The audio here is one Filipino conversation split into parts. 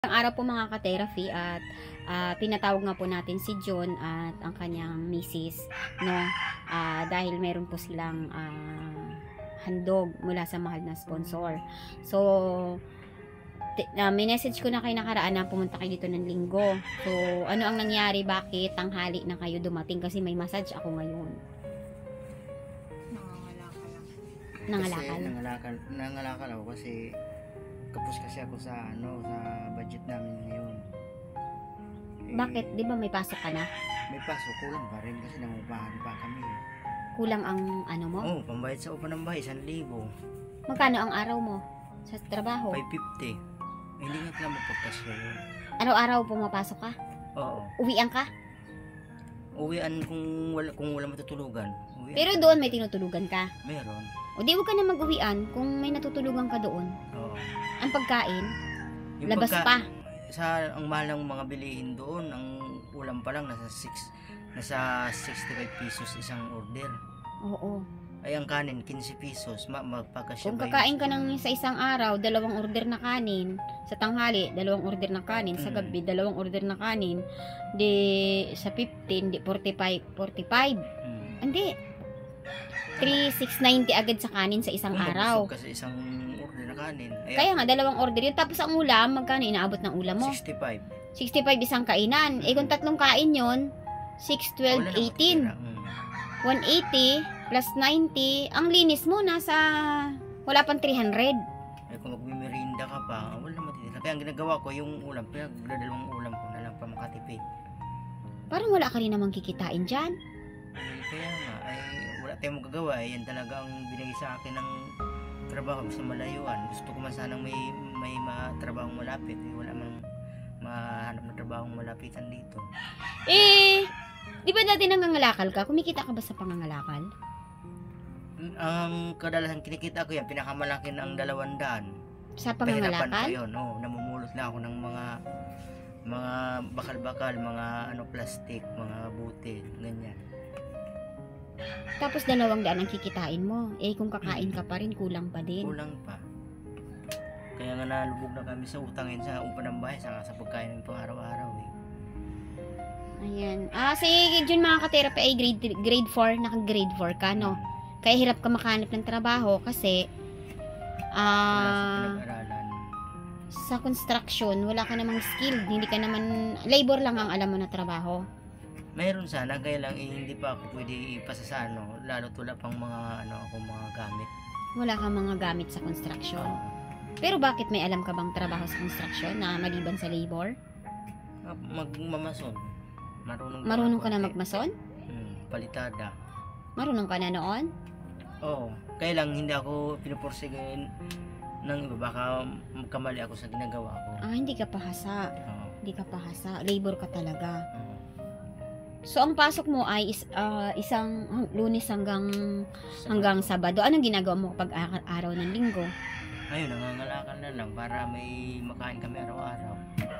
Ang araw po mga ka-therapy at pinatawag nga po natin si John at ang kanyang misis, no? Dahil meron po silang handog mula sa mahal na sponsor. So, message ko na kayo nakaraan na pumunta kayo dito ng linggo. So, ano ang nangyari? Bakit tanghali na kayo dumating? Kasi may massage ako ngayon. Nangalakal ako kasi kapos kasi ako sa sa budget namin ngayon. Bakit? Di ba may pasok ka na? May pasok, kulang pa rin kasi nangupahan pa kami. Kulang ang ano mo? Oo, pambayad sa upa ng bahay, 1,000. Magkano ang araw mo sa trabaho? 550. Hindi nga pala magpapasya yun. Araw-araw pumapasok ka? Oo. Uwian ka? Uwian kung wala matutulugan. Uwian. Pero doon may tinutulugan ka? Meron. O di huwag ka na mag-uwian kung may natutulugan ka doon. Oo. Ang pagkain, Yung labas pa. Ang mahal ng mga bilihin doon, ang ulam pa lang nasa 65 pesos isang order. Oo. Ay ang kanin 15 pesos, magpakasya. Kung kakain ka ng sa isang araw, 2 order na kanin, sa tanghali, 2 order na kanin, sa gabi, 2 order na kanin, di sa 15, di 45. Hindi. 3,690 agad sa kanin sa isang araw. Kasi isang order na kanin. Kaya nga, 2 order yun. Tapos ang ulam, magkano inaabot ng ulam mo? 65. 65 isang kainan. Eh kung 3 kain yun, 6, 12, 18. 180 plus 90. Ang linis mo, wala pang 300. Eh kung magmimerinda ka pa, wala matitira. Kaya ang ginagawa ko, yung ulam, pinagdadalawang ulam ko na lang pa makatipid. Parang wala ka rin namang kikitain dyan. Kaya nga, wala tayong magagawa. Yan talaga ang binigay sa akin ng trabaho sa malayuan. Gusto ko man sanang may matrabahong malapit. Wala man mahanap na trabahong malapitan dito. Di ba dati nangangalakal ka? Kumikita ka ba sa pangangalakal? Ang kadalasan kinikita ko yan, pinakamalaki ng 200. Sa pangangalakal? Pahirapan ko yun, namumulot na ako ng mga bakal-bakal, mga plastic, mga butil, ganyan. Tapos 200 ang kikitain mo. Eh kung kakain ka pa rin, kulang pa din. Kulang pa. Kaya nga nalubog na kami sa utang yun sa upa ng bahay, sa pagkain ng pang araw-araw eh. Ayan. Si Jun mga ka-therapy ay grade 4, naka-grade 4 ka, no? Kaya hirap ka makahanap ng trabaho kasi sa construction, wala ka namang skill. Hindi ka naman, labor lang ang alam mo na trabaho. Mayroon sana, kaya lang hindi pa ako pwede ipasa sa lalo tula pang mga mga gamit. Wala kang mga gamit sa construction. Pero bakit may alam ka bang trabaho sa construction na maliban sa labor? Magmamason. Marunong ka na magmason? Palitada. Marunong ka na noon? Oo. Kaya lang hindi ako pinupursigayin ng iba. Baka magkamali ako sa ginagawa ko. Hindi ka pahasa. Hindi ka pahasa. Labor ka talaga. So, ang pasok mo ay isang Lunes hanggang Sabado. Anong ginagawa mo kapag araw ng Linggo? Ayun, nangangalakal na lang para may makain kami araw-araw.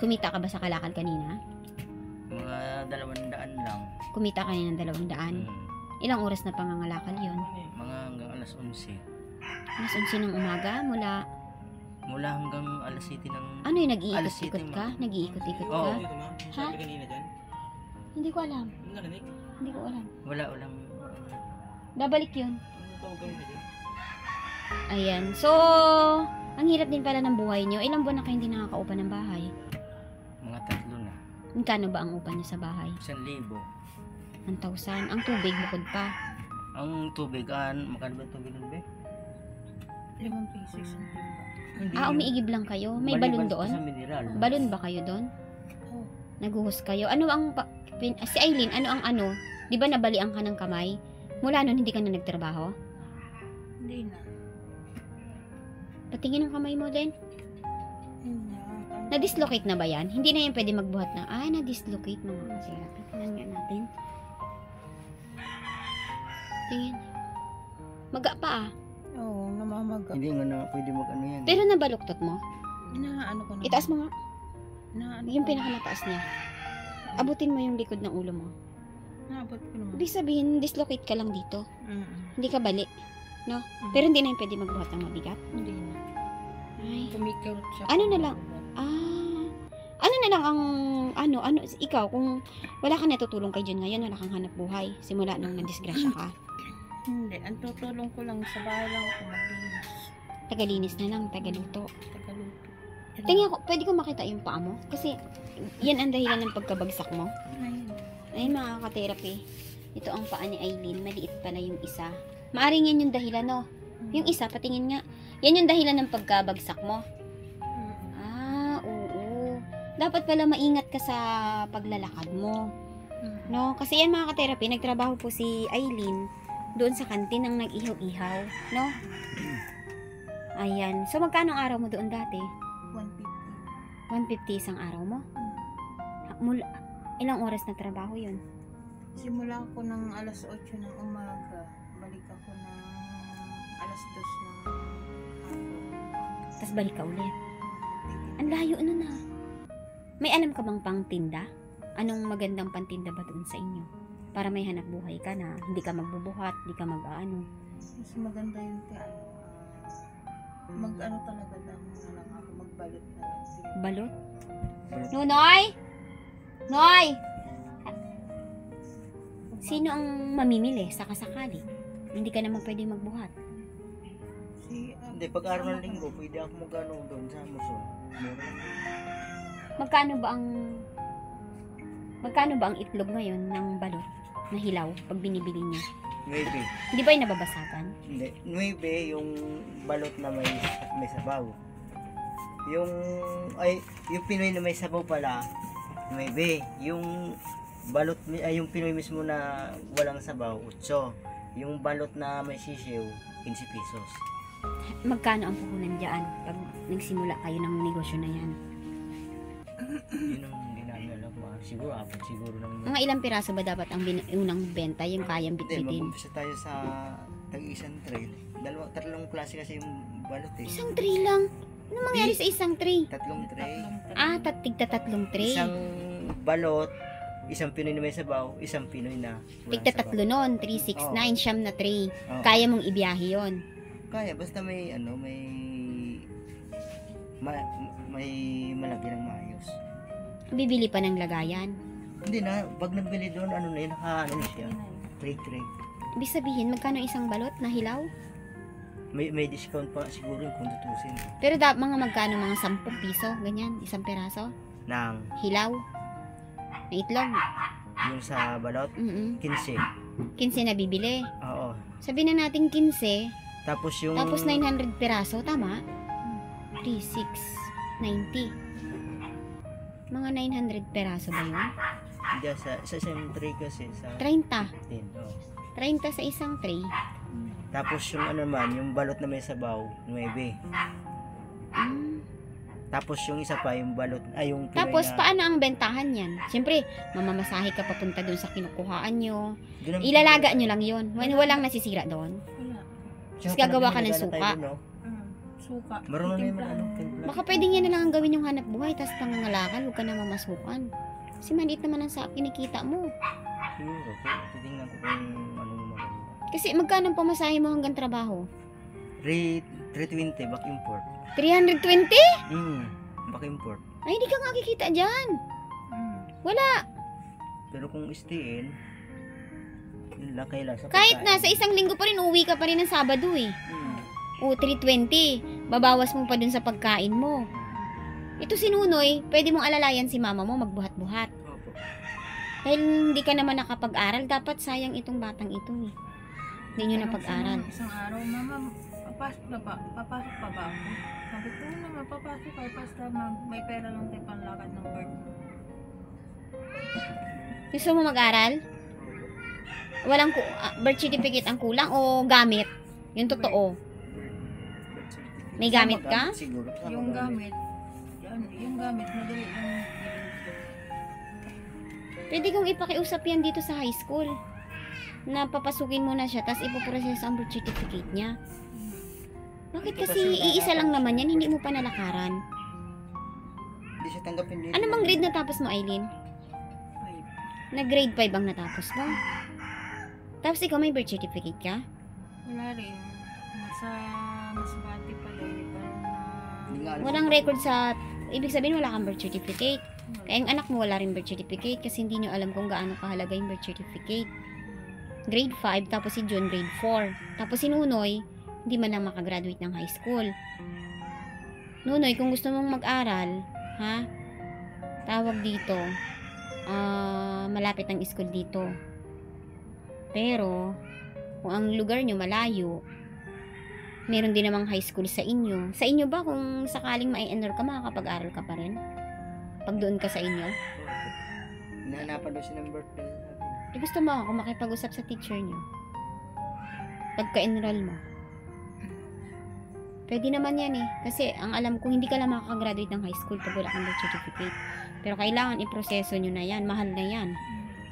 Kumita ka ba sa kalakal kanina? Mga 200 lang. Kumita ka ng 200? Ilang oras na pangangalakal yun? Mga hanggang alas 11. Alas 11 ng umaga? Mula hanggang alas 7 ng... Ano yung nag-iikot-ikot ka? Nag-iikot-ikot ka? Oo. Ha? Hindi ko alam. Hindi ko alam. Walang... Babalik yun. Ayan. So, ang hirap din pala ng buhay nyo. Ilang buwan na kayo hindi nakakaupa ng bahay? Mga 3 na. Magkano ba ang upa nyo sa bahay? 1,000. 1,000. Ang tubig bukod pa. Ang tubig, magkano ba tubig nun, be? 5 pesos. Umiigib lang kayo? May balon doon? Balon ba kayo doon? Oo. Naguhos kayo? Ano ang... si Aileen, ano? Di ba nabalian ka ng kamay? Mula nun, hindi ka na nagtrabaho? Hindi na. Patingin ang kamay mo din. Na-dislocate na ba yan? Hindi na yan pwede magbuhat na. Na-dislocate mga ka-therapy. Tingnan nga natin. Tingin. Maga pa Oo, namamaga. Hindi nga na pwede yan. Pero nabaluktot mo? Inaano ko na. Itaas mo nga. Inaano Yung ko. pinakamataas niya. Abutin mo yung likod ng ulo mo. Naabot ko naman. Ibig sabihin, dislocate ka lang dito. Hindi ka bali. No? Mm. Pero hindi na yung pwede magbuhat ng mabigat. Hindi na. Ay. Tumikot siya. Ano na pag lang? nabubuhat. lang ang ikaw kung wala ka natutulong kay John ngayon, wala kang hanap buhay simula nung nadisgrasya ka. Hindi, ang tutulong ko lang sa bahay lang ako maglinis. Tagalinis na lang, tagaluto. Tagaluto. Tingnan ko, pwede ko makita yung paa mo? Kasi yan ang dahilan ng pagkabagsak mo. Ayun. Ay, mga ka-therapy. Ito ang paa ni Aileen. Maliit pala yung isa. Maaring yan yung dahilan, no? Yung isa, patingin nga. Yan yung dahilan ng pagkabagsak mo. Ah, oo. Dapat pala maingat ka sa paglalakad mo. No? Kasi yan, mga ka-therapy, nagtrabaho po si Aileen doon sa kantin ng nag-ihaw-ihaw. No? Ayan. So, magkano ang araw mo doon dati? 150. 150 isang araw mo? Ilang oras na trabaho yun? Simula ko ng alas 8 ng umaga, balik ako ng alas 2 ng hapon. Tapos balik ka ulit. Ang layo na na. May alam ka bang pang tinda? Anong magandang pantinda ba doon sa inyo? Para may hanap buhay ka na, hindi ka magbubuhat, hindi ka mag-ano. Mas maganda yun kaya mag-ano talaga lang ako, magbalot na lang. Balot? Noy! Noy! Sino ang mamimili sa kasakali? Hindi ka naman pwede magbuhat. Hindi, pag araw ng linggo, pwede ako mag-ano doon sa Muson. Magkano ba ang itlog ngayon ng balot na hilaw pag binibili niya? 9. Hindi ba yung nababasagan? Hindi. 9 yung balot na may sabaw. Yung Pinoy na may sabaw pala, 9. Yung balot, yung Pinoy mismo na walang sabaw, 8. Yung balot na may sisiw, 15 pesos. Magkano ang puhunan dyan pag nagsimula kayo ng negosyo na yan? Yun ang hindi namin alam. Siguro, apat siguro lang. Mga ilang piraso ba dapat ang unang benta, yung kayang Hindi, bitbitin? mag-umpisa tayo sa tag-isang tray. Tatlong klase kasi yung balot eh. Isang tray lang. Ano mangyari sa isang tray? Tatlong tray. Tigta tatlong tray. Isang balot, isang Pinoy na may sabaw, isang Pinoy na walang Tigta sabaw. tatlo nun, 3, 6, 9, siyam na tray. Oo. Kaya mong ibiyahe yon. Kaya, basta may may malagyan ng maayos. Bibili pa ng lagayan. Hindi na, pag nagbili doon, ano na yun, naka-ano na siya. Tray. Ibig sabihin, magkano isang balot na hilaw? May discount pa siguro yun kung tutusin. Pero mga magkano, mga 10 piso, ganyan, isang peraso. Nang, Hilaw. Na itlog. yung sa balot, 15. 15 na bibili. Oo. Sabihin na natin 15, Tapos yung... tapos 900 peraso, tama? 3, 6, 90. Mga 900 peraso ba yun? Hindi, sa isang tray kasi, sa 30. 15. Oo. 30 sa isang tray. Tapos yung ano naman, yung balot na may sabaw, 9. Mm. Tapos yung isa pa, yung balot, yung Pinoy Tapos, na... paano ang bentahan yan? Siyempre, mamamasahe ka papunta dun sa kinukuhaan nyo. Doon ang- Ilalaga nyo lang yun. Walang nasisira doon. Wala. Tapos gagawa ka ng Nagana tayo suka. doon, no? Suka. Marunong na yung Titimplahan. timpla. Baka pwede niya na lang ang gawin yung hanap buhay, tapos pangangalakan, huwag ka na mamasukan. Kasi maliit naman ang sa kinikita mo. Siguro, titingnan ko kung anong maganda. Kasi magkano ang pamasahe mo hanggang trabaho? 320, back import. 320? Back import. Ay, hindi ka nga kikita dyan. Mm. Wala. Pero kung stay-in, yun lang kailan sa Kahit na, pagkain. sa isang linggo pa rin, uwi ka pa rin ng Sabado eh. O, 320. Babawas mo pa dun sa pagkain mo. Ito si Nunoy, pwede mong alalayan si mama mo magbuhat-buhat. Opo. Dahil hindi ka naman nakapag-aral, dapat sayang itong batang ito eh. Hindi nyo napag-aral. Isang araw, mama, papasok pa ba ako? Sabi ko naman, papasok ka, basta may pera lang tayo panlakad ng bird. Gusto mo mag-aral? Walang birth certificate ang kulang o gamit? Yung totoo. May gamit ka? Siguro. Sama Yung gamit, yung gamit, madali lang. Pwede kong ipakiusap yan dito sa high school. Na papasukin mo na siya, tapos ipoprocess ang birth certificate niya. Bakit kasi iisa lang naman yan, hindi mo pa nalakaran? Hindi siya tanggapin dito. Ano bang grade natapos mo, Aileen? 5. Na grade 5 ang natapos mo? Tapos ikaw may birth certificate ka? Wala rin. Nasa Masbate pa yun. Parang na... Hindi nga alam Walang kung- record sa ibig sabihin wala kang birth certificate. Kaya yung anak mo wala rin birth certificate kasi hindi nyo alam kung gaano kahalaga yung birth certificate. Grade 5, tapos si John grade 4. Tapos si Nunoy, hindi man lang makagraduate ng high school. Nunoy, kung gusto mong mag-aral, ha? Tawag dito, malapit ang school dito. Pero, kung ang lugar nyo malayo, meron din namang high school sa inyo. Sa inyo ba, kung sakaling ma-enroll ka, makakapag-aral ka pa rin? Pag doon ka sa inyo? Hinahanapan daw siya ng birthday. Gusto mo ako makipag-usap sa teacher nyo? Pagka-enroll mo. Pwede naman yan eh. Kasi ang alam ko, hindi ka lang makakagraduate ng high school pag wala kang birth certificate. Pero kailangan iproseso nyo na yan. Mahal na yan.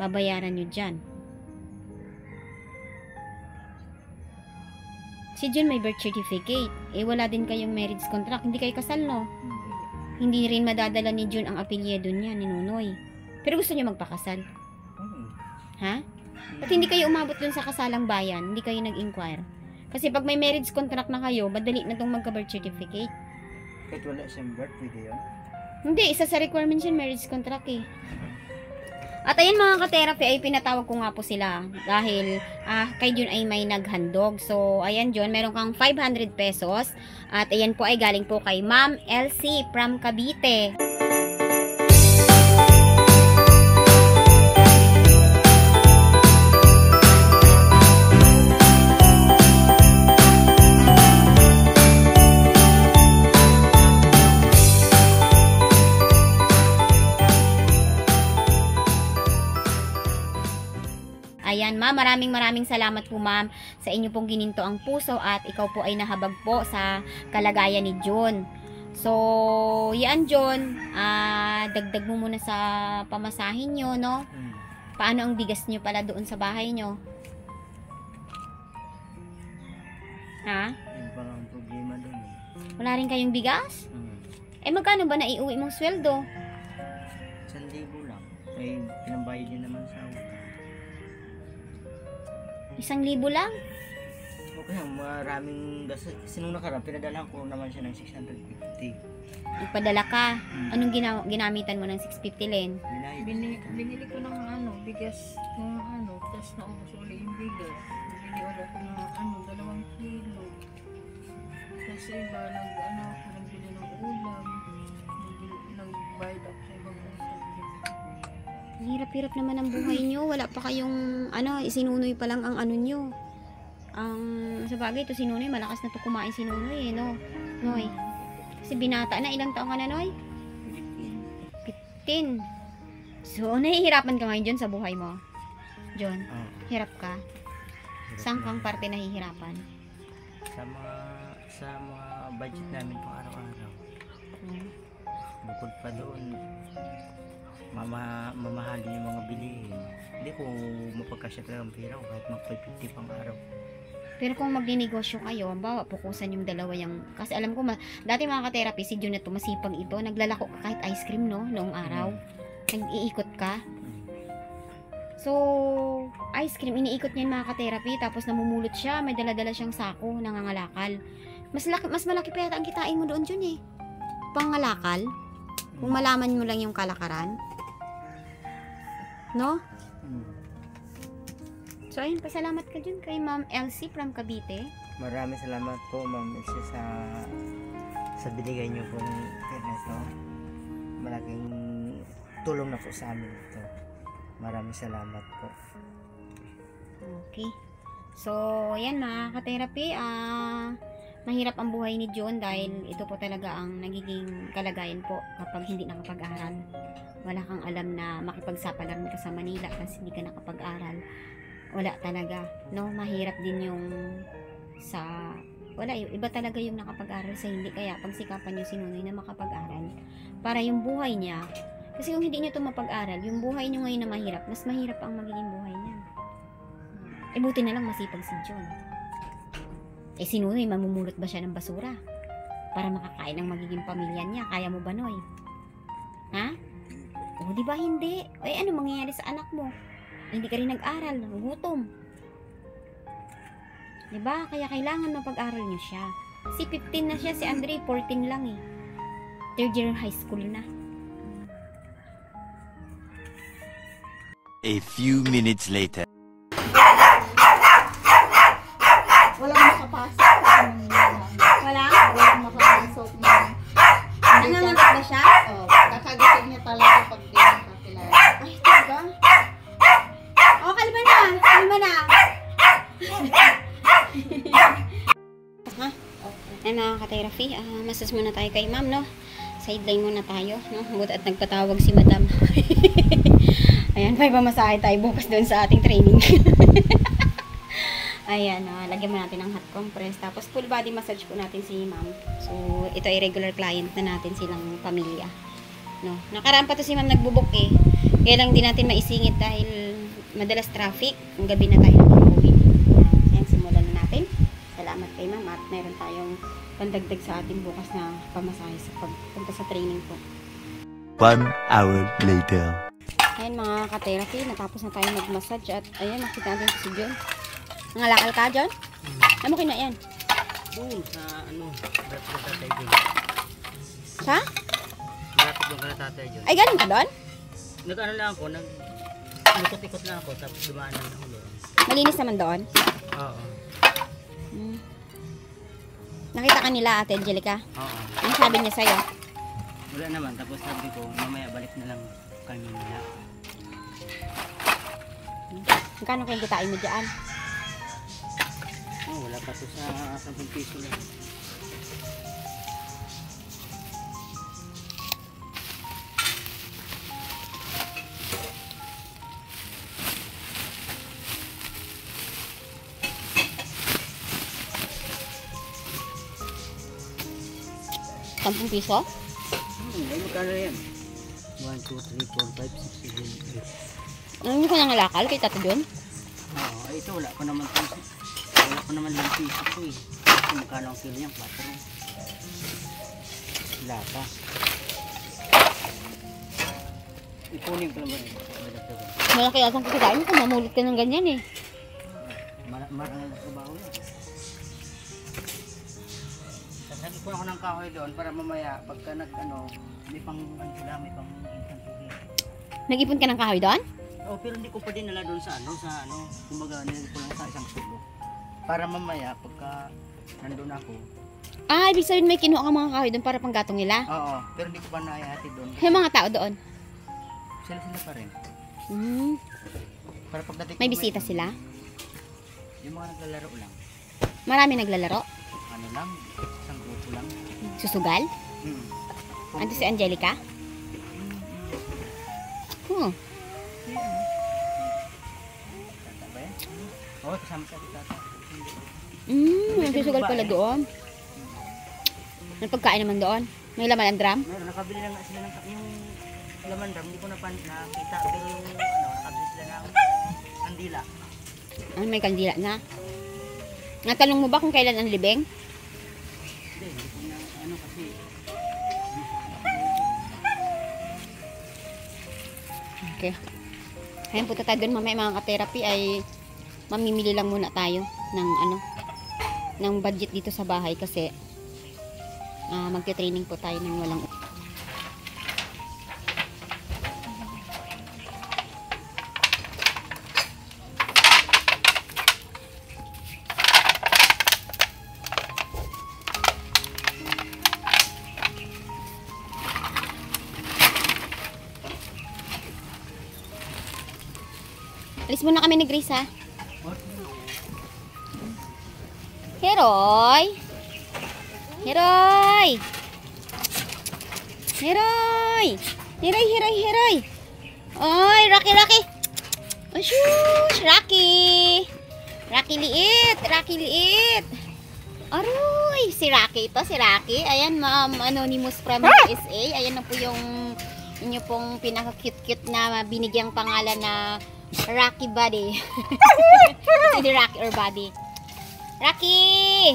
Babayaran nyo dyan. Si Jun may birth certificate. Eh wala din kayong marriage contract. Hindi kayo kasal, no? Hindi rin madadala ni Jun ang apelyido niya, ni Nunoy. Pero gusto niya magpakasal. Ha? At hindi kayo umabot dun sa kasalang bayan? Hindi kayo nag-inquire? Kasi pag may marriage contract na kayo, madali na itong magka-birth certificate. Kahit wala siyang birth, pwede yun? Hindi, isa sa requirements yun, marriage contract eh. At ayan mga ka-therapy, ay pinatawag ko nga po sila dahil kay Jun ay may naghandog. So, ayan Jun, meron kang 500 pesos. At ayan po ay galing po kay Ma'am Elsie from Cavite. Ayan ma'am, maraming salamat po ma'am sa inyo pong gininto ang puso at ikaw po ay nahabag po sa kalagayan ni John. So, yan John, dagdag mo muna sa pamasahin nyo, no? Paano ang bigas nyo pala doon sa bahay nyo? Ha? Yung parang problema doon eh. Wala rin kayong bigas? Eh magkano ba naiuwi mong sweldo? 1,000 lang. Ay, pinambayad din naman sa utang. 1,000 lang? Okay, maraming gastos. Kasi nung nakaraan, pinadala ko naman siya ng 650. Ipadala ka. Anong ginamitan mo ng 650 len? Binili ko ng bigas ng tapos naubos ulit yung bigas. Binili ulit ko ng 2 kilo. Kasi iba, nagbili ng ulam. Nagbayad ako sa ibang Hirap-hirap naman ang buhay nyo. Wala pa kayong, isinunoy pa lang ang nyo. Sa bagay, ito si Nunoy, malakas na to kumain si Nunoy, no? Noy. Kasi binata na, ilang taong ka na, Noy? 15. So, nahihirapan ka ngayon dyan sa buhay mo? John, hirap ka? Saan kang parte nahihirapan? Sa mga budget namin pang araw-araw. Bukod pa doon, mamahalin yung mga bilihin. Hindi ko mapagkasya talaga ang pera ko kahit mag-50 pang araw. Pero kung magninegosyo kayo, bawa pukusan yung dalawa yung, kasi alam ko, dati mga ka-therapy, si Jun na to, masipag ito, naglalako ka kahit ice cream, no? Noong araw. Nag-iikot ka. So, ice cream, iniikot niya yung mga ka-therapy, tapos namumulot siya, may dala-dala siyang sako, nangangalakal. Mas malaki pa yata ang kitain mo doon, Jun eh. Pangalakal. Kung malaman mo lang yung kalakaran. No? So, ayun, pasalamat ka dyan kay Ma'am Elsie from Cavite. Maraming salamat po, Ma'am Elsie, sa binigay niyo pong ito. Malaking tulong na po sa amin ito. Maraming salamat po. Okay. So, ayan mga ka-therapy, mahirap ang buhay ni John dahil ito po talaga ang nagiging kalagayan po kapag hindi nakapag-aral. Wala kang alam na makipagsapalaran ka sa Manila kasi hindi ka nakapag-aral. Wala talaga, no? Mahirap din yung iba talaga yung nakapag-aral sa hindi, kaya pagsikapan nyo si Nunoy na makapag-aral para yung buhay niya, kasi kung hindi niya ito mapag-aral, yung buhay niyo ngayon na mahirap, mas mahirap ang magiging buhay niya. Buti na lang masipag si John. Si Nunoy, mamumulot ba siya ng basura para makakain ng magiging pamilya niya? Kaya mo ba, Noy? Ha? O, di ba hindi? Ano mangyayari sa anak mo? Hindi ka rin nag-aral, gutom. Diba? Kaya kailangan mapag-aral niyo siya. Si 15 na siya, si Andre 14 lang eh. Third year high school na. A few minutes later. Walang makapasok. Wala? Walang makapasok na. Nangangagat ba siya? Oh, kakagising niya talaga pag di nakakilala. Ay, talaga? Oh, kalma na. Kalma na. Ha? Ay, mga ka-therapy, masas muna tayo kay ma'am, no? Sideline muna tayo, no? Buti at nagpatawag si madam. Ayan, may pamasahe tayo bukas doon sa ating training. Ayan, lagyan mo natin ng hot compress. Tapos full body massage po natin si ma'am. So, ito ay regular client na natin silang pamilya. No? Nakaraan pa to si ma'am nagbubok eh. Kaya lang din natin maisingit dahil madalas traffic. Ang gabi na tayo nakauwi. Ayan, simulan na natin. Salamat kay ma'am at meron tayong pandagdag sa ating bukas na pamasahe sa pagpunta sa training po. 1 hour later. Ayan mga ka-therapy, natapos na tayo mag-massage at ayan, makita natin si John. Nangalakal ka, John? Ano mo kina yan? Doon sa ano, malapit na tatay dyan. Sa? Malapit doon ka na tatay dyan. Ay, galing ka doon? Nag-ano lang ako, ikot-ikot lang ako, tapos dumaan lang ako doon. Malinis naman doon? Oo. Nakita ka nila, Ate Angelica? Oo. Ano sabi niya sa'yo? Wala naman, tapos sabi ko, mamaya balik na lang kami nila. Magkano kayong kitain mo dyan? Oh, wala pa to sa 10 piso lang. ₱10? Ay, magkano yan? 1, 2, 3, 4, 5, 6, 7, 8. Ano yung kanyang lakal kay Tata John? Oo, ay ito wala ko naman piso. Wala ko naman lang piso ito eh. Kasi magkano ang kilo niya? 4. Wala pa. Ipunin ko naman eh. Malaki atang kikitain mo kung mamulit ka ng ganyan eh. Marang ang trabaho yan. Sasabi ko ako ng kahoy doon para mamaya pagka nag-ano, may pang sila, may pang instant tubig. Nag-ipon ka ng kahoy doon? Oh, pero hindi ko pa din nala doon sa ano, kumbaga nilagay ko lang sa isang sulok. Para mamaya pagka nandun ako. Ah, ibig sabihin may kinuha ka mga kahoy doon para pang gatong nila? Oo, pero hindi ko pa naihatid doon. Yung mga tao doon? Sila pa rin. Para pagdating May ko bisita sila? Yung mga naglalaro lang. Marami naglalaro? Ano lang, isang grupo lang. Susugal? Hmm. Ando si Angelica? Oh. Tata ba yan? Oo, kasama sa tata. Nagsusugal pala doon. May pagkain naman doon. May laman ang drum? Meron, nakabili lang nga sila ng yung laman drum, hindi ko nakita. Pero yung nakabili sila ng kandila. Ah, may kandila na. Natanong mo ba kung kailan ang libing? Hindi ko na kasi. Okay. Ayan, punta tayo doon mamaya mga ka-therapy ay mamimili lang muna tayo ng ng budget dito sa bahay kasi magte-training po tayo ng walang Alis muna kami ni Grace ha. Heroy! Heroy! Heroy! Heroy, heroy, heroy! Oy, Rocky, Rocky! Oh, shush! Rocky! Rocky liit! Rocky liit! Aroy! Si Rocky ito, si Rocky. Ayan, Ma'am Anonymous from USA. Ayan na po yung inyo pong pinaka-cute-cute na binigyang pangalan na Rocky Buddy. Hindi Rocky or Buddy. Rocky!